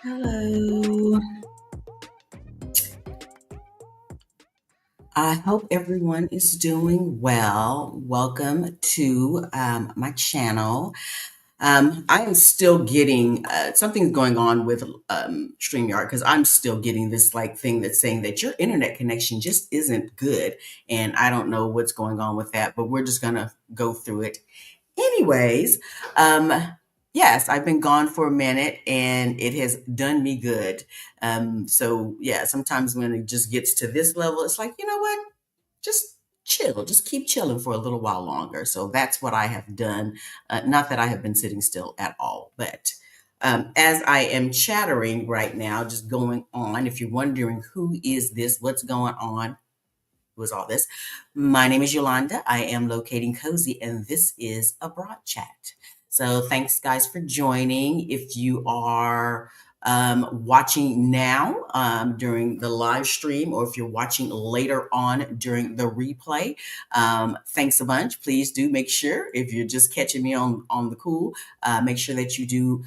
Hello. I hope everyone is doing well. Welcome to my channel. I am still getting something's going on with StreamYard because I'm still getting this like thing that's saying that your internet connection just isn't good. And I don't know what's going on with that, but we're just going to go through it. Anyways, um, yes, I've been gone for a minute and it has done me good. So yeah, sometimes when it just gets to this level, it's like, you know what? Just chill, just keep chilling for a little while longer. So that's what I have done. Not that I have been sitting still at all, but as I am chattering right now, just going on, if you're wondering who is this, what's going on, was all this. My name is Yolanda. I am locating cozy, and this is a broad chat. So thanks, guys, for joining. If you are watching now during the live stream, or if you're watching later on during the replay, thanks a bunch. Please do make sure, if you're just catching me on the cool, make sure that you do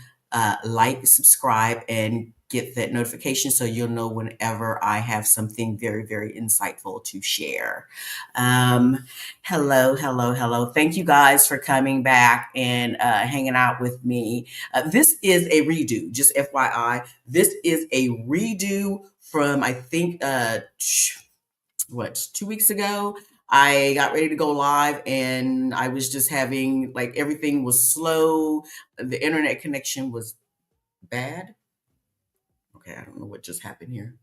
like, subscribe, and get that notification so you'll know whenever I have something very, very insightful to share. Hello, hello, hello. Thank you guys for coming back and hanging out with me. This is a redo, just FYI. This is a redo from, I think, 2 weeks ago. I got ready to go live and I was just having, like, everything was slow. The internet connection was bad. Okay, I don't know what just happened here.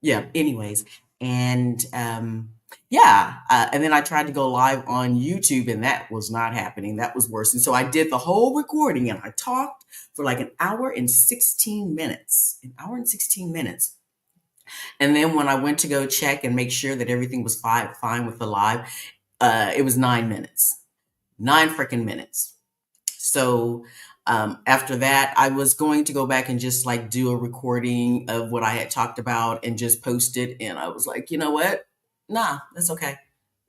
Yeah, anyways. And and then I tried to go live on YouTube and that was not happening. That was worse. And so I did the whole recording and I talked for like an hour and 16 minutes. An hour and 16 minutes. And then when I went to go check and make sure that everything was fine with the live, it was 9 minutes. 9 freaking minutes. So after that, I was going to go back and just like do a recording of what I had talked about and just post it. And I was like, you know what? Nah, that's okay.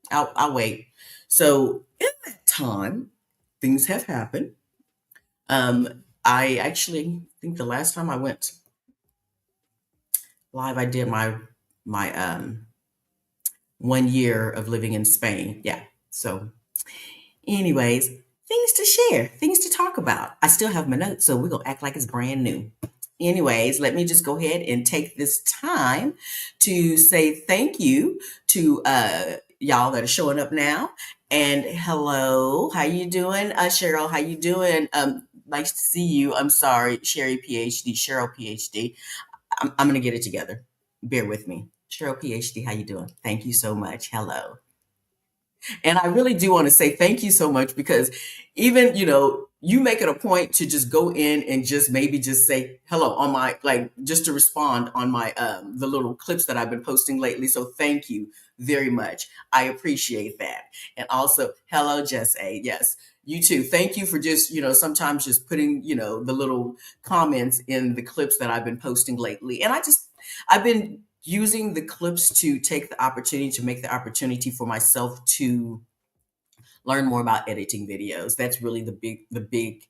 I'll wait. So in that time, things have happened. I actually think the last time I went live, I did my 1 year of living in Spain. Yeah. So anyways, things to share, things to talk about. I still have my notes, so we're going to act like it's brand new. Anyways, let me just go ahead and take this time to say thank you to y'all that are showing up now. And hello, how you doing? Cheryl, how you doing? Nice to see you. I'm sorry, Sherry PhD, Cheryl PhD. I'm going to get it together. Bear with me. Cheryl PhD, how you doing? Thank you so much. Hello. And I really do want to say thank you so much because even, you make it a point to just go in and just maybe just say hello on my, like, just to respond on my, the little clips that I've been posting lately. So thank you very much. I appreciate that. And also, hello, Jess A. Yes, you too. Thank you for just, sometimes just putting, the little comments in the clips that I've been posting lately. And I've been using the clips to take the opportunity to make the opportunity for myself to learn more about editing videos. That's really the big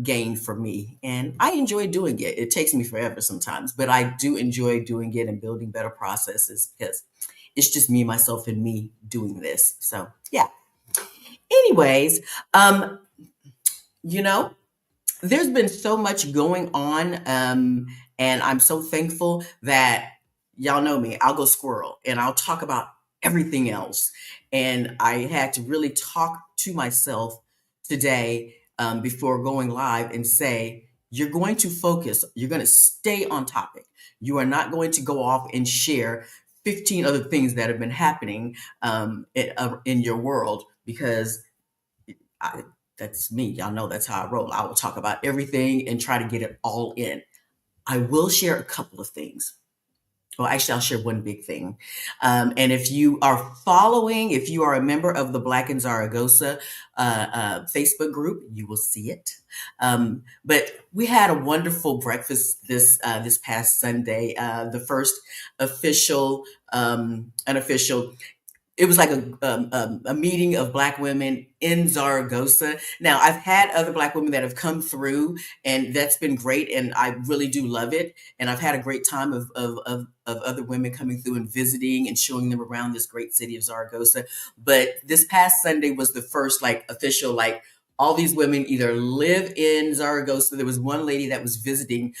gain for me. And I enjoy doing it. It takes me forever sometimes, but I do enjoy doing it and building better processes because it's just me, myself, and me doing this. So yeah. Anyways, you know, there's been so much going on. And I'm so thankful that y'all know me. I'll go squirrel and I'll talk about everything else. And I had to really talk to myself today before going live and say, you're going to focus, you're going to stay on topic. You are not going to go off and share 15 other things that have been happening in your world because that's me. Y'all know that's how I roll. I will talk about everything and try to get it all in. I will share a couple of things. Well, actually, I'll share one big thing. And if you are following, if you are a member of the Black in Zaragoza Facebook group, you will see it. But we had a wonderful breakfast this past Sunday. The first official, unofficial, it was like a meeting of Black women in Zaragoza. Now, I've had other Black women that have come through, and that's been great, and I really do love it. And I've had a great time of other women coming through and visiting and showing them around this great city of Zaragoza. But this past Sunday was the first like official, like all these women either live in Zaragoza. There was one lady that was visiting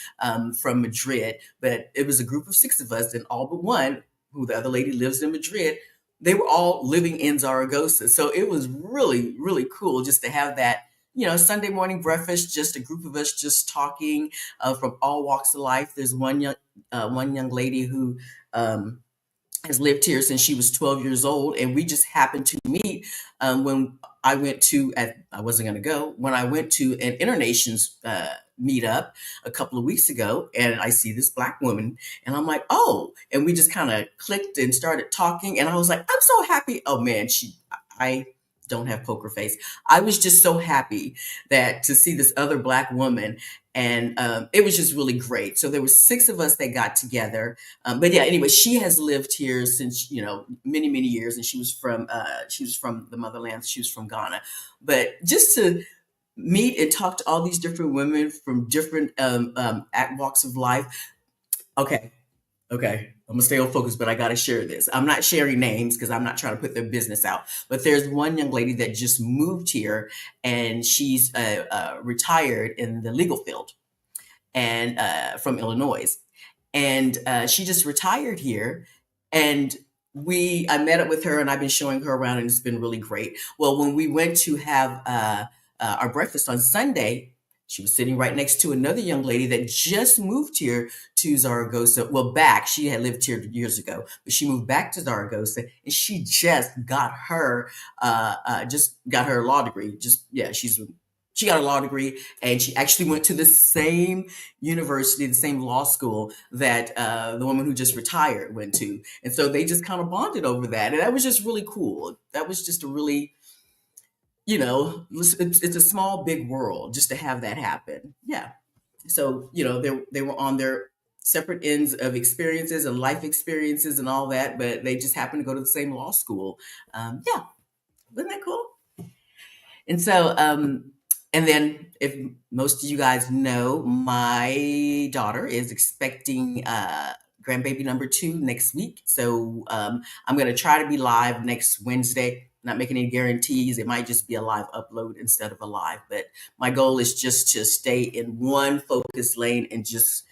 from Madrid, but it was a group of six of us, and all but one, who the other lady lives in Madrid, they were all living in Zaragoza. So it was really, really cool just to have that, Sunday morning breakfast, just a group of us just talking from all walks of life. There's one young lady who um, has lived here since she was 12 years old, and we just happened to meet when I went to, I wasn't going to go, when I went to an Internations meetup a couple of weeks ago, and I see this Black woman, and I'm like, oh, and we just kind of clicked and started talking, and I was like, I'm so happy. Oh man, I don't have poker face. I was just so happy that to see this other Black woman, and it was just really great. So there were six of us that got together, but yeah, anyway, she has lived here since many many years, and she was from the motherland. She was from Ghana, but just to meet and talk to all these different women from different walks of life. Okay, okay, I'm gonna stay on focus, but I gotta share this. I'm not sharing names because I'm not trying to put their business out. But there's one young lady that just moved here, and she's retired in the legal field and from Illinois, and she just retired here. And I met up with her, and I've been showing her around, and it's been really great. Well, when we went to have our breakfast on Sunday, she was sitting right next to another young lady that just moved here to Zaragoza. Well, back, she had lived here years ago, but she moved back to Zaragoza, and she just got her law degree. Just yeah, she got a law degree, and she actually went to the same university, the same law school that the woman who just retired went to. And so they just kind of bonded over that. And that was just really cool. That was just a really, it's a small, big world just to have that happen. Yeah. So, they were on their separate ends of experiences and life experiences and all that, but they just happened to go to the same law school. Yeah. Wasn't that cool? And so, and then if most of you guys know, my daughter is expecting grandbaby number two next week. So I'm going to try to be live next Wednesday. Not making any guarantees. It might just be a live upload instead of a live. But my goal is just to stay in one focus lane and just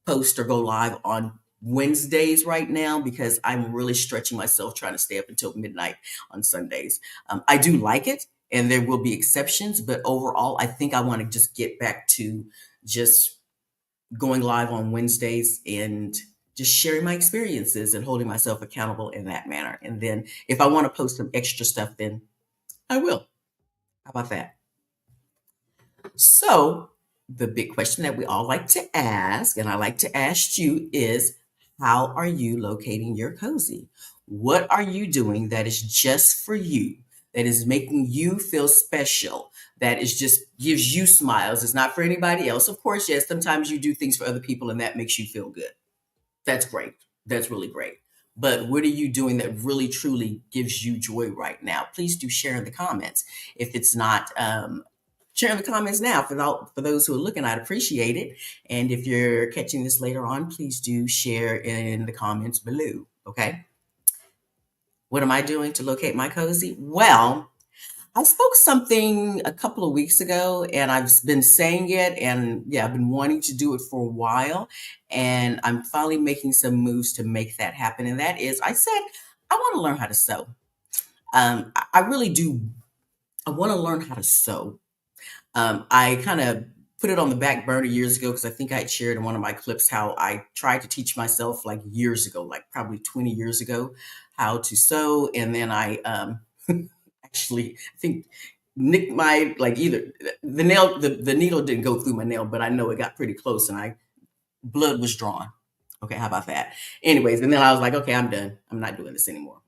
post or go live on Wednesdays right now, because I'm really stretching myself trying to stay up until midnight on Sundays. I do like it, and there will be exceptions, but overall, I think I want to just get back to just going live on Wednesdays and just sharing my experiences and holding myself accountable in that manner. And then if I want to post some extra stuff, then I will. How about that? So, the big question that we all like to ask, and I like to ask you, is how are you locating your cozy? What are you doing that is just for you, that is making you feel special, that is just gives you smiles? It's not for anybody else. Of course, yes, sometimes you do things for other people and that makes you feel good. That's great. That's really great. But what are you doing that really truly gives you joy right now? Please do share in the comments. If it's not, share in the comments now. For those who are looking, I'd appreciate it. And if you're catching this later on, please do share in the comments below. Okay. What am I doing to locate my cozy? Well, I spoke something a couple of weeks ago, and I've been saying it, and yeah, I've been wanting to do it for a while, and I'm finally making some moves to make that happen. And that is, I said, I want to learn how to sew. I really do. I want to learn how to sew. I kind of put it on the back burner years ago because I think I had shared in one of my clips how I tried to teach myself like years ago, like probably 20 years ago, how to sew. And then I actually, I think, nicked my, like either the needle didn't go through my nail, but I know it got pretty close and blood was drawn. Okay, how about that? Anyways, and then I was like, okay, I'm done. I'm not doing this anymore.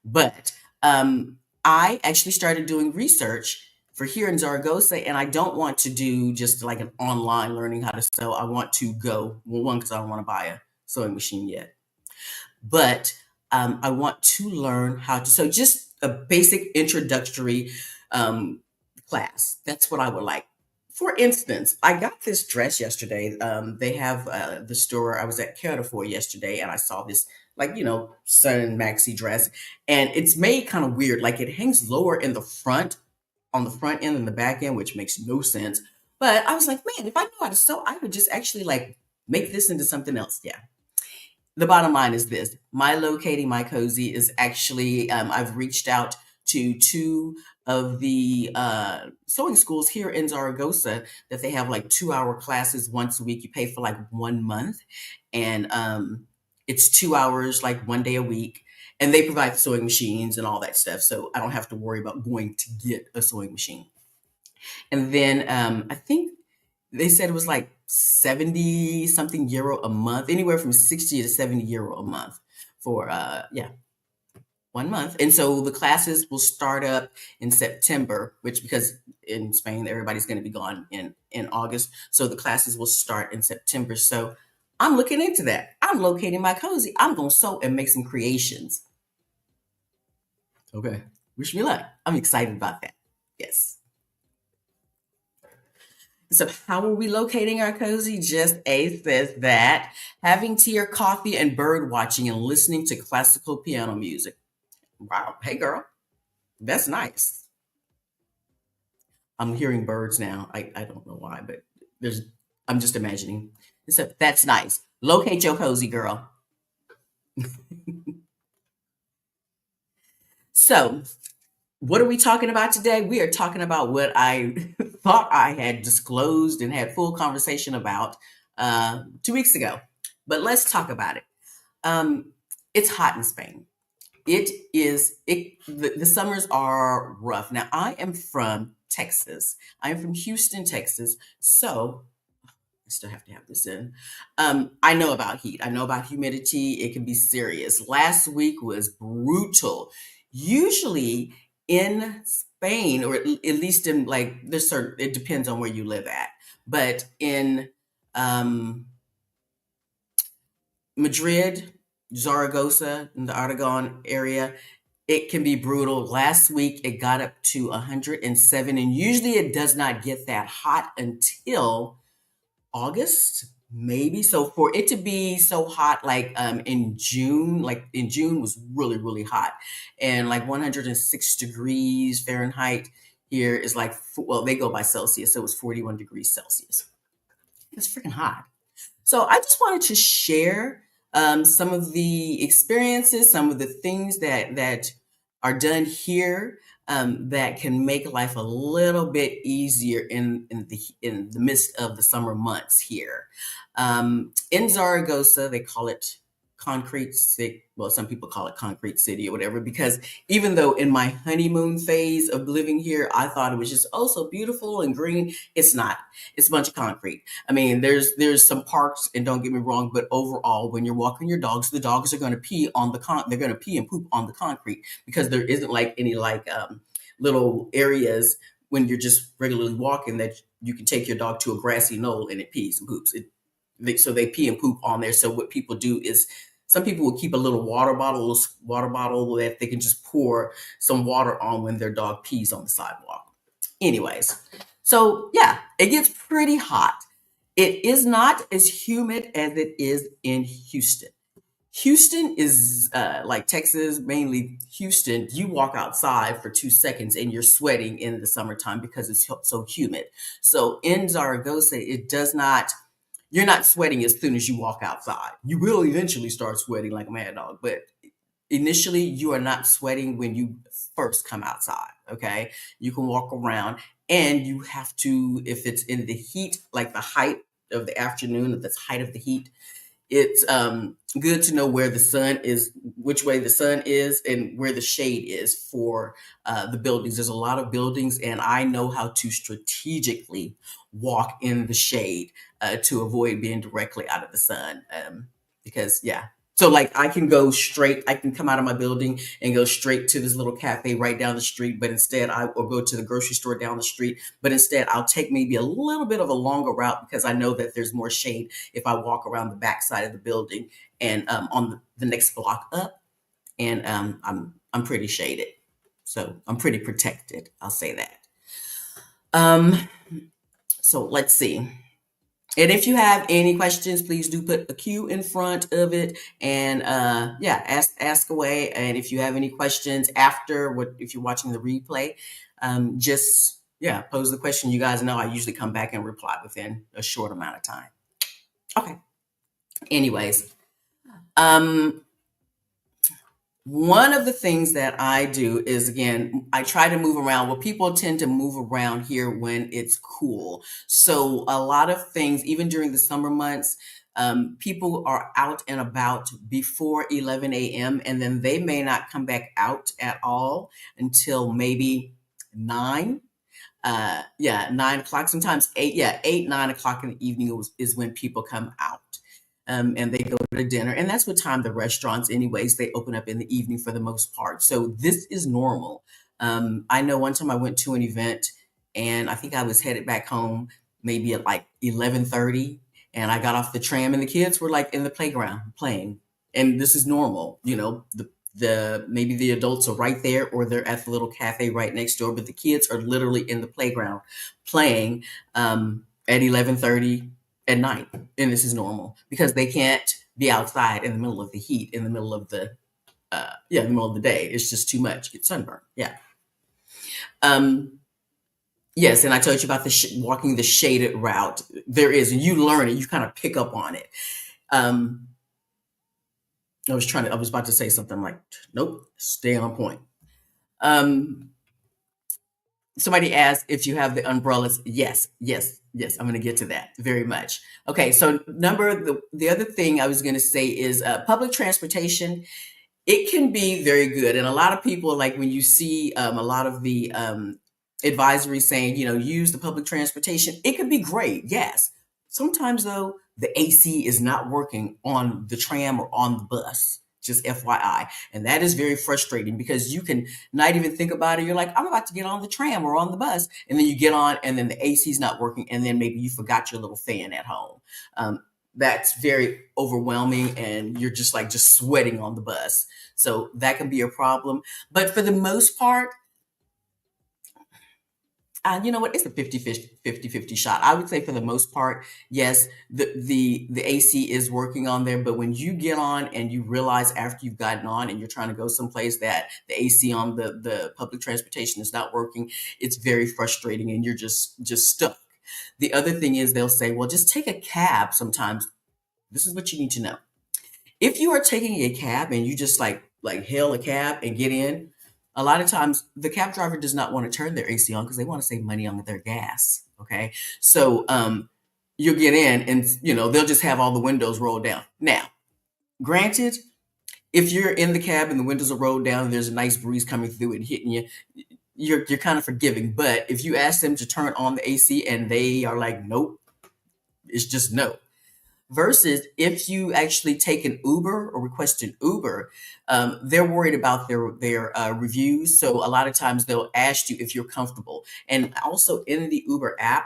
But I actually started doing research for here in Zaragoza, and I don't want to do just like an online learning how to sew. I want to go, well, one, because I don't want to buy a sewing machine yet, but I want to learn how to sew, just a basic introductory um, class. That's what I would like. For instance, I got this dress yesterday. They have the store I was at Canada for yesterday, and I saw this, like, sun maxi dress, and it's made kind of weird. Like, it hangs lower in the front, on the front end and the back end, which makes no sense. But I was like, man, if I knew how to sew, I would just actually like make this into something else. Yeah. The bottom line is this: my locating my cozy is actually, I've reached out to two of the sewing schools here in Zaragoza, that they have like 2 hour classes once a week. You pay for like 1 month, and it's 2 hours, like one day a week. And they provide sewing machines and all that stuff. So I don't have to worry about going to get a sewing machine. And then I think they said it was like 70 something euro a month, anywhere from 60 to 70 euro a month for, yeah, 1 month. And so the classes will start up in September, which, because in Spain, everybody's going to be gone in August. So the classes will start in September. So I'm looking into that. I'm locating my cozy. I'm going to sew and make some creations. Okay. Wish me luck. I'm excited about that. Yes. So, how are we locating our cozy? Just A says that having tea or coffee and bird watching and listening to classical piano music. Wow. Hey, girl, that's nice. I'm hearing birds now. I don't know why, but there's, I'm just imagining. So, that's nice. Locate your cozy, girl. So, what are we talking about today? We are talking about what I thought I had disclosed and had full conversation about 2 weeks ago. But let's talk about it. Um, it's hot in Spain. It is it the summers are rough. Now I am from Texas. I am from Houston, Texas. So I still have to have this in. I know about heat. I know about humidity. It can be serious. Last week was brutal. Usually in Spain, or at least in, like, there's certain, it depends on where you live at. But in um, Madrid, Zaragoza, in the Aragon area, it can be brutal. Last week it got up to 107, and usually it does not get that hot until August, maybe. So for it to be so hot, like in June was really, really hot. And like 106 degrees Fahrenheit here is like, well, they go by Celsius, so it was 41 degrees Celsius. It's freaking hot. So I just wanted to share some of the experiences, some of the things that are done here, that can make life a little bit easier in the midst of the summer months here. In Zaragoza, they call it Concrete City. Well, some people call it Concrete City or whatever, because even though in my honeymoon phase of living here, I thought it was just, oh, so beautiful and green, it's not. It's a bunch of concrete. I mean, there's some parks, and don't get me wrong, but overall, when you're walking your dogs, the dogs are going to pee on they're going to pee and poop on the concrete, because there isn't like any, like, little areas when you're just regularly walking that you can take your dog to a grassy knoll and it pees and poops. So they pee and poop on there. So what people do is, some people will keep a little water bottle that they can just pour some water on when their dog pees on the sidewalk. Anyways, so yeah, it gets pretty hot. It is not as humid as it is in Houston. Houston is like Texas, mainly Houston. You walk outside for 2 seconds and you're sweating in the summertime because it's so humid. So in Zaragoza, it does not, you're not sweating as soon as you walk outside. You will eventually start sweating like a mad dog, but initially you are not sweating when you first come outside. Okay. You can walk around, and you have to, if it's in the heat, like the height of the afternoon, at the height of the heat, it's good to know where the sun is, which way the sun is, and where the shade is for the buildings. There's a lot of buildings, and I know how to strategically walk in the shade to avoid being directly out of the sun. because yeah. So like I can go straight, I can come out of my building and go straight to this little cafe right down the street, but instead I will go to the grocery store down the street, but instead I'll take maybe a little bit of a longer route because I know that there's more shade if I walk around the back side of the building and on the next block up, and I'm pretty shaded, so I'm pretty protected. I'll say that. Um, so let's see. And if you have any questions, please do put a Q in front of it, and yeah, ask away. And if you have any questions after what, if you're watching the replay, just yeah, pose the question. You guys know I usually come back and reply within a short amount of time. Okay. Anyways, um, one of the things that I do is, again, I try to move around. Well, people tend to move around here when it's cool. So a lot of things, even during the summer months, people are out and about before 11 a.m. and then they may not come back out at all until maybe 9. Yeah, 9 o'clock, sometimes 8, yeah, 8, 9 o'clock in the evening is when people come out. And they go to dinner, and that's what time the restaurants, anyways, they open up in the evening for the most part. So this is normal. I know one time I went to an event, and I think I was headed back home maybe at like 11:30, and I got off the tram, and the kids were like in the playground playing, and this is normal. The maybe the adults are right there, or they're at the little cafe right next door, but the kids are literally in the playground playing at 11:30 at night, and this is normal because they can't be outside in the middle of the heat, in the middle of the yeah, in the middle of the day. It's just too much. Get sunburned. Yeah. Um, yes, and I told you about the walking the shaded route. There is, and you learn it. You kind of pick up on it. Um, I was about to say something like, nope, stay on point. Um, Somebody asked if you have the umbrellas. Yes, yes, yes. I'm going to get to that very much. Okay, so the other thing I was going to say is public transportation. It can be very good, and a lot of people, like when you see a lot of the advisories saying, use the public transportation, it could be great. Yes. Sometimes though, the AC is not working on the tram or on the bus. Just FYI. And that is very frustrating because you can not even think about it. You're like, I'm about to get on the tram or on the bus. And then you get on and then the AC is not working. And then maybe you forgot your little fan at home. That's very overwhelming. And you're just sweating on the bus. So that can be a problem. But for the most part, you know what? It's a 50-50 shot. I would say for the most part, yes, the AC is working on there. But when you get on and you realize after you've gotten on and you're trying to go someplace that the AC on the public transportation is not working, it's very frustrating and you're just stuck. The other thing is they'll say, well, just take a cab sometimes. This is what you need to know. If you are taking a cab and you just like hail a cab and get in, a lot of times the cab driver does not want to turn their AC on because they want to save money on their gas. Okay. So you'll get in and they'll just have all the windows rolled down. Now, granted, if you're in the cab and the windows are rolled down and there's a nice breeze coming through and hitting you, you're kind of forgiving. But if you ask them to turn on the AC and they are like, nope, it's just no. Versus if you actually take an Uber or request an Uber, they're worried about their reviews. So a lot of times they'll ask you if you're comfortable. And also in the Uber app,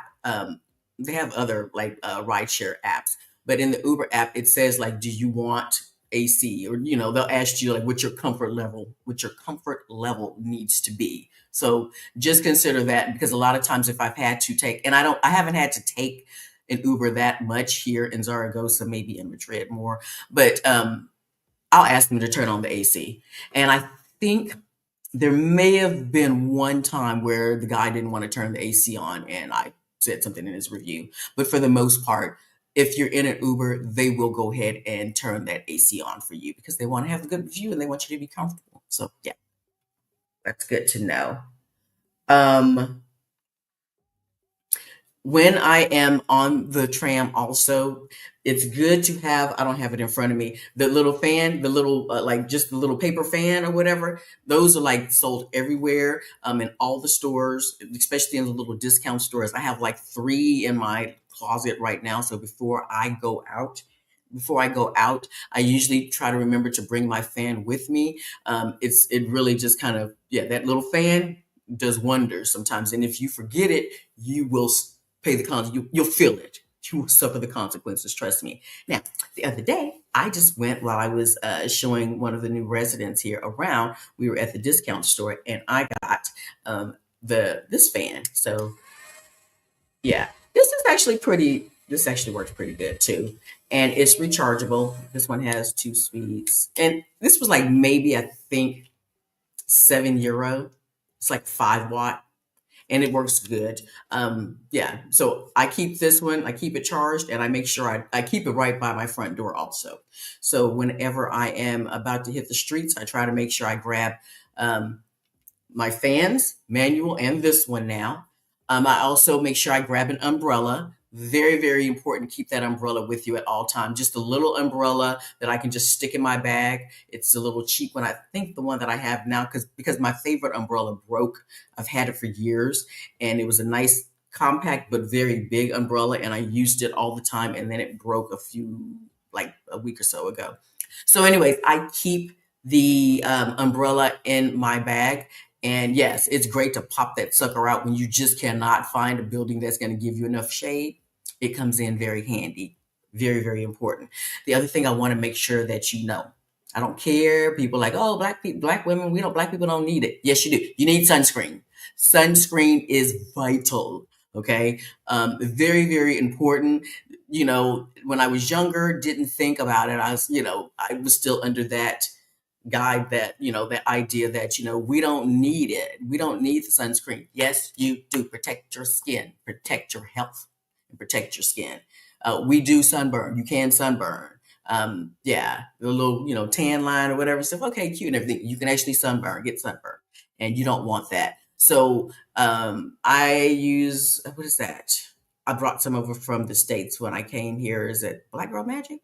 they have other like rideshare apps, but in the Uber app it says like, do you want AC? Or they'll ask you like what your comfort level needs to be. So just consider that, because a lot of times if I've had to take, and I haven't had to take an Uber that much here in Zaragoza, maybe in Madrid more, but I'll ask them to turn on the AC. And I think there may have been one time where the guy didn't want to turn the AC on and I said something in his review. But for the most part, if you're in an Uber, they will go ahead and turn that AC on for you because they want to have a good review and they want you to be comfortable. So yeah, that's good to know. Um, when I am on the tram also, it's good to have, I don't have it in front of me, the little fan, the little, like just the little paper fan or whatever. Those are like sold everywhere, in all the stores, especially in the little discount stores. I have like 3 in my closet right now. So before I go out, before I go out, I usually try to remember to bring my fan with me. It really just kind of, yeah, that little fan does wonders sometimes. And if you forget it, you will pay the you'll feel it. You will suffer the consequences. Trust me. Now, the other day, I just went while I was showing one of the new residents here around. We were at the discount store, and I got the this fan. So yeah, this is actually pretty. This actually works pretty good too, and it's rechargeable. This one has 2 speeds, and this was like maybe I think €7. It's like 5 watt, and it works good. Yeah, so I keep this one. I keep it charged, and I make sure I keep it right by my front door also. So whenever I am about to hit the streets, I try to make sure I grab um, my fans, manual, and this one now. I also make sure I grab an umbrella. Very, very important. Keep that umbrella with you at all times. Just a little umbrella that I can just stick in my bag. It's a little cheap one. I think the one that I have now, because my favorite umbrella broke. I've had it for years, and it was a nice, compact but very big umbrella, and I used it all the time. And then it broke like a week or so ago. So, anyways, I keep the umbrella in my bag, and yes, it's great to pop that sucker out when you just cannot find a building that's going to give you enough shade. It comes in very handy. Very, very important. The other thing I want to make sure that you know, I don't care. People like, oh, black people, black women, black people don't need it. Yes, you do. You need sunscreen. Sunscreen is vital. Okay. Very, very important. When I was younger, didn't think about it. I was still under that guide, that idea that we don't need it, we don't need the sunscreen. Yes, you do. Protect your skin, protect your health, and protect your skin. We do sunburn. You can sunburn. Yeah, the little tan line or whatever stuff, okay, cute and everything. You can actually get sunburn, and you don't want that. So I use, what is that, I brought some over from the States when I came here. Is it Black Girl Magic?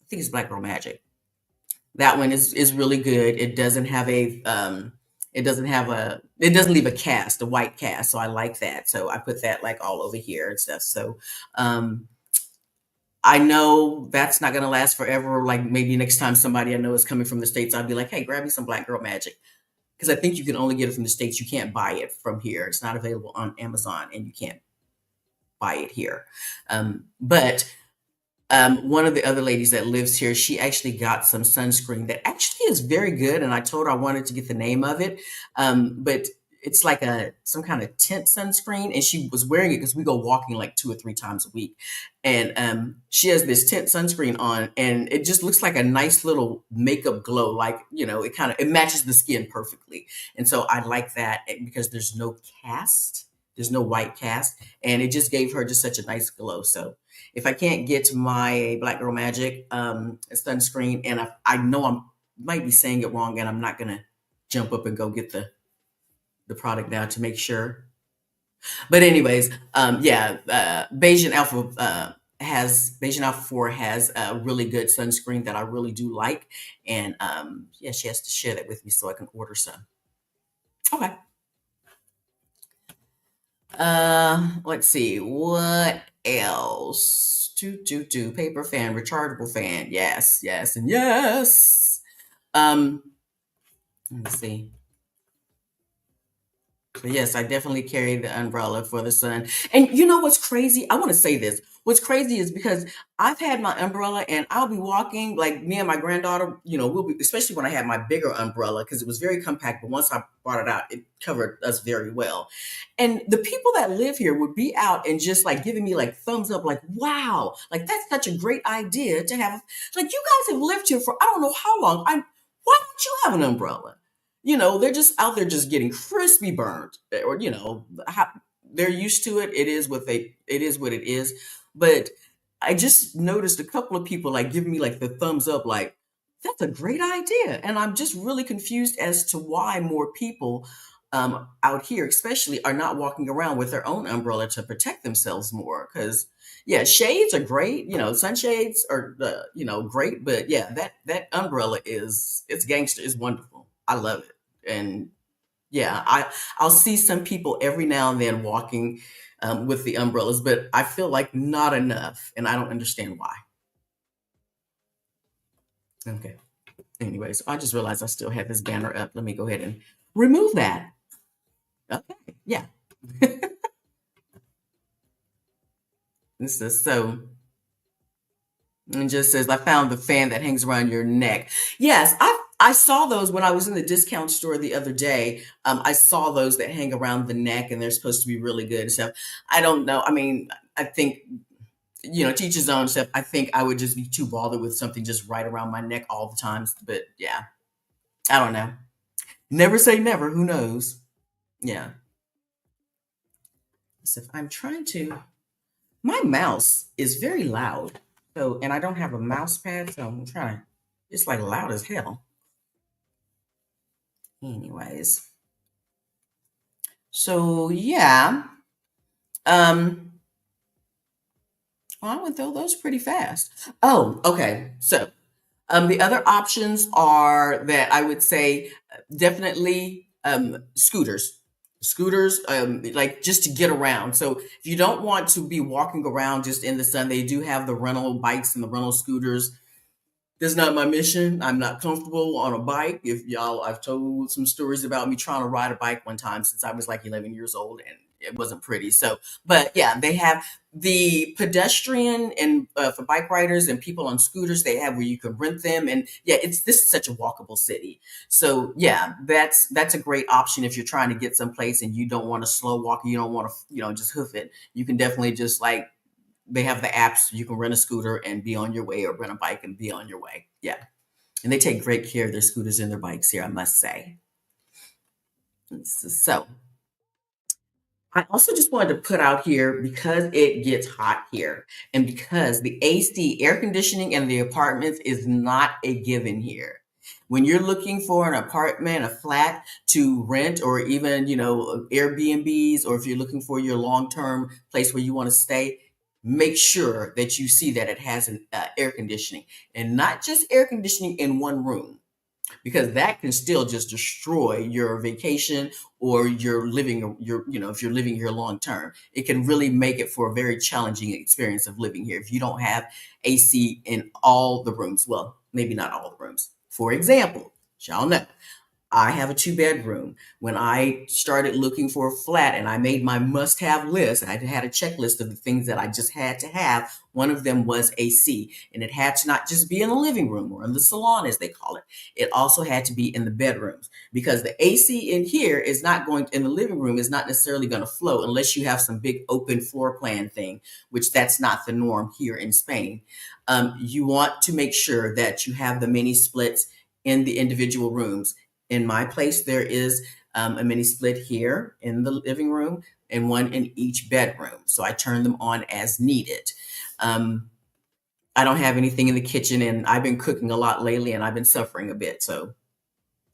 I think it's Black Girl Magic. That one is really good. It doesn't leave a cast, a white cast. So I like that. So I put that like all over here and stuff. So um I know that's not gonna last forever. Like maybe next time somebody I know is coming from the States, I'll be like, hey, grab me some Black Girl Magic. Because I think you can only get it from the States. You can't buy it from here. It's not available on Amazon, and you can't buy it here. But one of the other ladies that lives here, she actually got some sunscreen that actually is very good. And I told her I wanted to get the name of it. But it's like some kind of tint sunscreen. And she was wearing it because we go walking like 2 or 3 times a week. And she has this tint sunscreen on, and it just looks like a nice little makeup glow. Like, it matches the skin perfectly. And so I like that because there's no cast. There's no white cast. And it just gave her just such a nice glow. So if I can't get my Black Girl Magic sunscreen, and I know I might be saying it wrong, and I'm not gonna jump up and go get the product now to make sure. But anyways, yeah, Bayesian Alpha 4 has a really good sunscreen that I really do like, and yeah, she has to share that with me so I can order some. Okay. Let's see what else. Do paper fan, rechargeable fan. Yes, yes, and yes. Um, let's see. So yes, I definitely carry the umbrella for the sun. And you know what's crazy? I want to say this. What's crazy is because I've had my umbrella, and I'll be walking, like me and my granddaughter, we'll be, especially when I had my bigger umbrella, because it was very compact, but once I brought it out, it covered us very well. And the people that live here would be out and just like giving me like thumbs up, like, wow, like that's such a great idea to have. Like, you guys have lived here for I don't know how long. Why don't you have an umbrella? They're just out there just getting crispy burned, or they're used to it. It is what it is. But I just noticed a couple of people like giving me like the thumbs up, like that's a great idea. And I'm just really confused as to why more people out here, especially, are not walking around with their own umbrella to protect themselves more. Because yeah, shades are great. Sunshades are great, but yeah, that umbrella it's gangster. It's wonderful. I love it. And yeah, I'll see some people every now and then walking with the umbrellas, but I feel like not enough, and I don't understand why. Okay. Anyways, I just realized I still have this banner up. Let me go ahead and remove that. Okay. Yeah. This is so. And just says, I found the fan that hangs around your neck. Yes, I saw those when I was in the discount store the other day. I saw those that hang around the neck, and they're supposed to be really good and stuff. I don't know. I mean, I think teach his own stuff. I think I would just be too bothered with something just right around my neck all the times. But yeah, I don't know. Never say never. Who knows? Yeah. So if I'm trying to, my mouse is very loud. So, and I don't have a mouse pad, so I'm trying to, it's like loud as hell. Anyways, so yeah, um, well, I went through those pretty fast. Oh, okay. So, the other options are that I would say definitely scooters. Scooters, like just to get around. So if you don't want to be walking around just in the sun, they do have the rental bikes and the rental scooters. That's not my mission. I'm not comfortable on a bike. If y'all, I've told some stories about me trying to ride a bike one time since I was like 11 years old, and it wasn't pretty. So, but yeah, they have the pedestrian and for bike riders and people on scooters. They have where you can rent them, and yeah, it's this is such a walkable city. So yeah, that's a great option if you're trying to get someplace and you don't want to slow walk. You don't want to just hoof it. You can definitely just like they have the apps. You can rent a scooter and be on your way, or rent a bike and be on your way. Yeah, and they take great care of their scooters and their bikes here, I must say. So I also just wanted to put out here, because it gets hot here and because the AC, air conditioning in the apartments is not a given here. When you're looking for an apartment, a flat to rent, or even, Airbnbs, or if you're looking for your long-term place where you want to stay, make sure that you see that it has an air conditioning, and not just air conditioning in one room, because that can still just destroy your vacation, or your living your if you're living here long term. It can really make it for a very challenging experience of living here if you don't have AC in all the rooms. Well, maybe not all the rooms. For example, y'all know I have a two-bedroom. When I started looking for a flat and I made my must-have list, I had a checklist of the things that I just had to have. One of them was AC, and it had to not just be in the living room or in the salon, as they call it. It also had to be in the bedrooms, because the AC in here is not going in the living room is not necessarily going to flow unless you have some big open floor plan thing, which that's not the norm here in Spain. You want to make sure that you have the mini splits in the individual rooms. In my place, there is a mini split here in the living room and one in each bedroom. So I turn them on as needed. Um, I don't have anything in the kitchen, and I've been cooking a lot lately, and I've been suffering a bit. So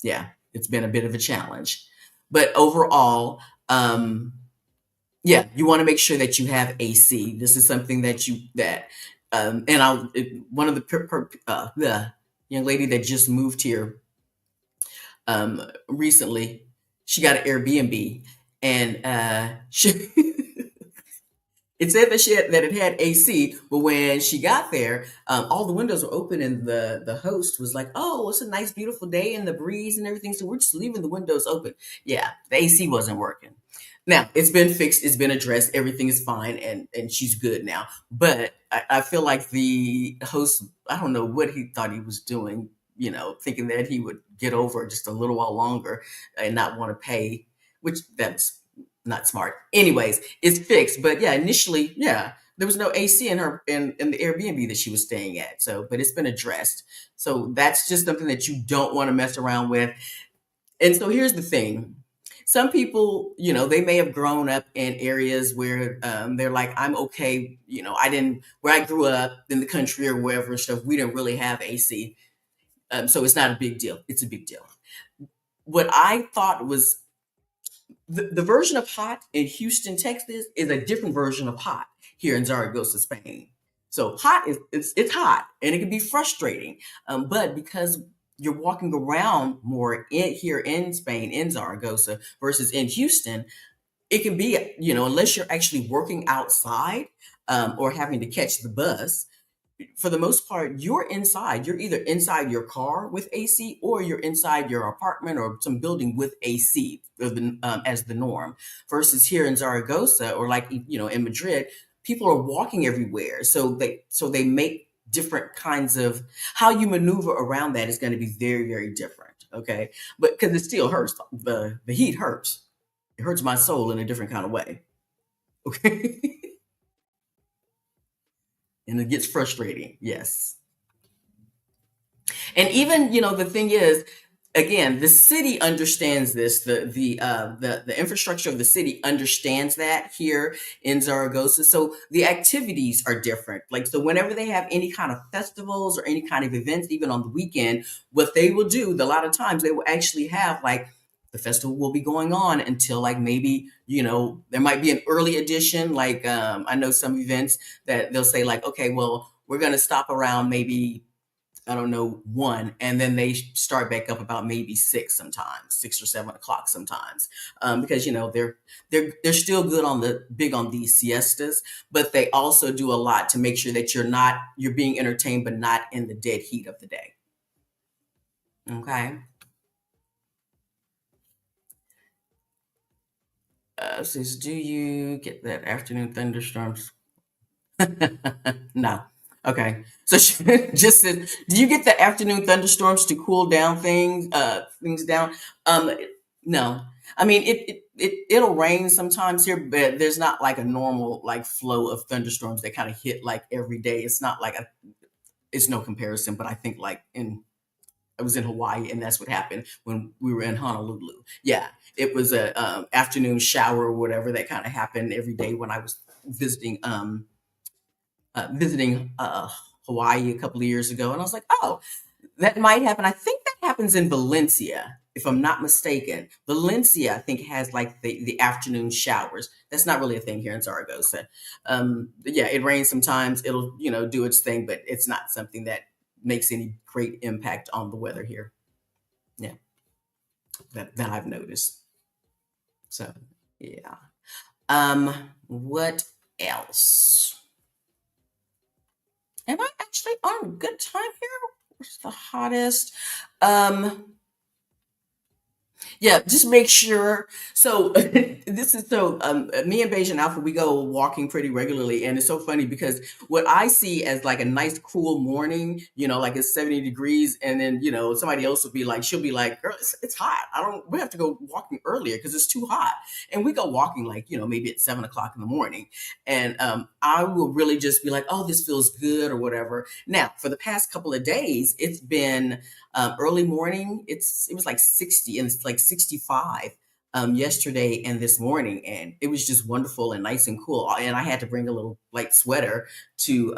yeah, it's been a bit of a challenge. But overall, yeah, you want to make sure that you have AC. This is something and one of the young lady that just moved here recently, she got an Airbnb, and she it said that it had AC, but when she got there, all the windows were open, and the host was like, "Oh, it's a nice, beautiful day, and the breeze and everything, so we're just leaving the windows open." Yeah, the AC wasn't working. Now it's been fixed, it's been addressed, everything is fine, and she's good now. But I feel like the host, I don't know what he thought he was doing, thinking that he would get over just a little while longer and not want to pay, which that's not smart. Anyways, it's fixed. But yeah, initially, yeah, there was no AC in the Airbnb that she was staying at. So, but it's been addressed. So that's just something that you don't want to mess around with. And so here's the thing. Some people, they may have grown up in areas where they're like, I'm okay. Where I grew up in the country or wherever and stuff, we didn't really have AC. So it's not a big deal. It's a big deal. What I thought was the version of hot in Houston, Texas, is a different version of hot here in Zaragoza, Spain. So hot is it's hot, and it can be frustrating. But because you're walking around more here in Spain, in Zaragoza, versus in Houston, it can be, unless you're actually working outside, or having to catch the bus, for the most part, you're inside. You're either inside your car with AC, or you're inside your apartment or some building with AC as the norm. Versus here in Zaragoza, or like, in Madrid, people are walking everywhere. So they make different kinds of, how you maneuver around that is going to be very, very different. Okay. But because it still hurts, the heat hurts. It hurts my soul in a different kind of way. Okay. And it gets frustrating. Yes. And even, the thing is, again, the city understands this. The infrastructure of the city understands that here in Zaragoza. So the activities are different. Like, so whenever they have any kind of festivals or any kind of events, even on the weekend, what they will do, a lot of times they will actually have, like, the festival will be going on until, like, maybe, there might be an early edition. Like, I know some events that they'll say, like, okay, well, we're going to stop around maybe, I don't know, one, and then they start back up about maybe six, sometimes 6 or 7 o'clock sometimes, because they're still big on these siestas, but they also do a lot to make sure that you're being entertained, but not in the dead heat of the day. Okay. Says, do you get that afternoon thunderstorms? No. Okay. So she just said, do you get the afternoon thunderstorms to cool down things down? Um, no. I mean, it'll rain sometimes here, but there's not like a normal, like, flow of thunderstorms that kind of hit like every day. It's not like it's no comparison, but I think, like, I was in Hawaii, and that's what happened when we were in Honolulu. Yeah, it was a afternoon shower or whatever that kind of happened every day when I was visiting Hawaii a couple of years ago, and I was like, oh, that might happen. I think that happens in Valencia, if I'm not mistaken. Valencia, I think, has like the afternoon showers. That's not really a thing here in Zaragoza. But yeah, it rains sometimes. It'll do its thing, but it's not something that makes any great impact on the weather here. Yeah, that I've noticed. So yeah. What else? Am I actually on a good time here? What's the hottest? Um, Yeah, just make sure. So this is so me and Beige and Alpha, we go walking pretty regularly, and it's so funny because what I see as like a nice cool morning, like it's 70 degrees, and then somebody else will be like, she'll be like, girl, it's hot. I don't. We have to go walking earlier because it's too hot, and we go walking like maybe at 7 o'clock in the morning, and I will really just be like, oh, this feels good or whatever. Now, for the past couple of days, it's been early morning. It was like 60, and it's like 65 yesterday and this morning, and it was just wonderful and nice and cool. And I had to bring a little light sweater to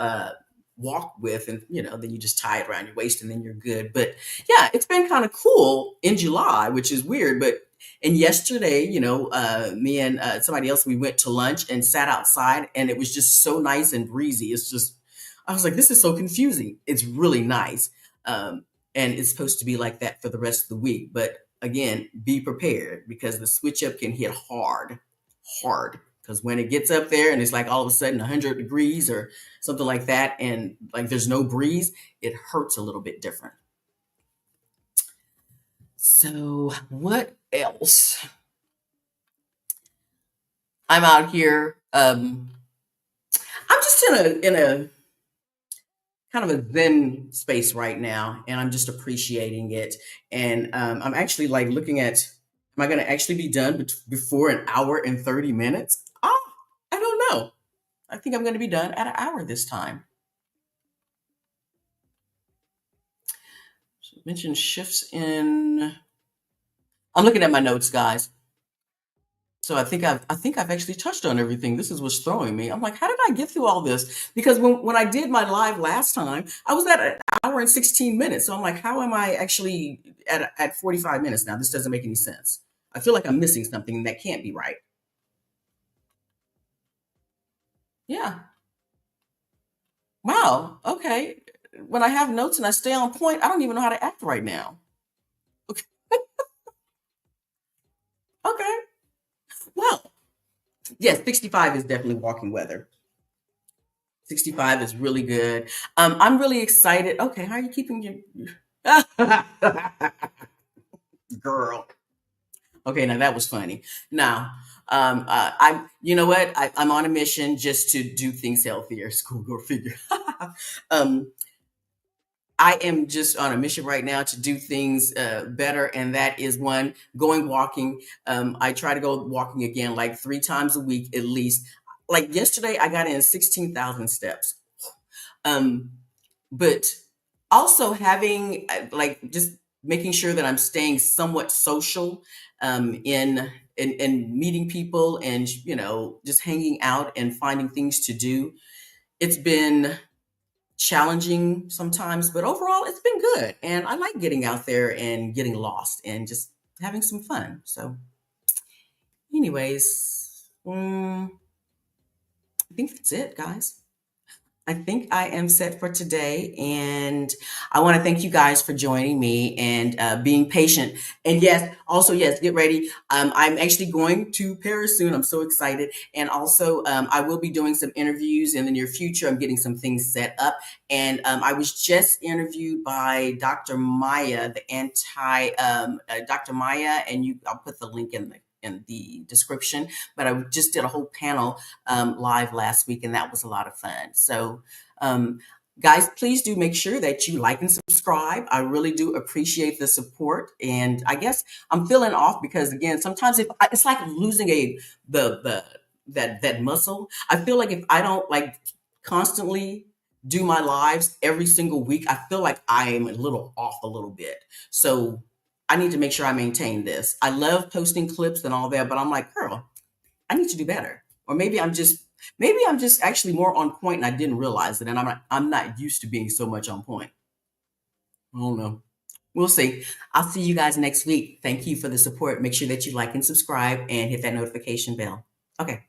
walk with, and then you just tie it around your waist, and then you're good. But yeah, it's been kind of cool in July, which is weird. But and yesterday, me and somebody else, we went to lunch and sat outside, and it was just so nice and breezy. It's just, I was like, this is so confusing. It's really nice. And it's supposed to be like that for the rest of the week. But again, be prepared, because the switch up can hit hard, hard. Because when it gets up there and it's like all of a sudden 100 degrees or something like that, and like there's no breeze, it hurts a little bit different. So what else? I'm out here. I'm just in a kind of a zen space right now, and I'm just appreciating it. And I'm actually like looking at, am I going to actually be done before an hour and 30 minutes? Oh, I don't know. I think I'm going to be done at an hour this time. So mention shifts in. I'm looking at my notes, guys. So I think I've actually touched on everything. This is what's throwing me. I'm like, how did I get through all this? Because when I did my live last time, I was at an hour and 16 minutes. So I'm like, how am I actually at 45 minutes now? This doesn't make any sense. I feel like I'm missing something that can't be right. Yeah. Wow. Okay. When I have notes and I stay on point, I don't even know how to act right now. Okay. Okay. Well, yes, 65 is definitely walking weather. 65 is really good. I'm really excited. Okay, how are you keeping your girl? Okay, now that was funny. Now, you know what? I'm on a mission just to do things healthier. School, go figure. um, I am just on a mission right now to do things better, and that is one, going walking. I try to go walking again like 3 times a week at least. Like yesterday, I got in 16,000 steps. Um, but also having like just making sure that I'm staying somewhat social in meeting people and just hanging out and finding things to do. It's been challenging sometimes, but overall it's been good. And I like getting out there and getting lost and just having some fun. So, anyways, I think that's it, guys. I think I am set for today, and I want to thank you guys for joining me and being patient. And yes, also yes, get ready. I'm actually going to Paris soon. I'm so excited, and also I will be doing some interviews in the near future. I'm getting some things set up, and I was just interviewed by Dr. Maya, the Dr. Maya, and I'll put the link in the description. But I just did a whole panel live last week, and that was a lot of fun. So, um, guys, please do make sure that you like and subscribe. I really do appreciate the support. And I guess I'm feeling off because, again, sometimes it's like losing the that muscle. I feel like if I don't like constantly do my lives every single week, I feel like I am a little off a little bit. So I need to make sure I maintain this. I love posting clips and all that, but I'm like, girl, I need to do better. Or maybe I'm just actually more on point and I didn't realize it. And I'm not used to being so much on point. I don't know. We'll see. I'll see you guys next week. Thank you for the support. Make sure that you like and subscribe and hit that notification bell. Okay.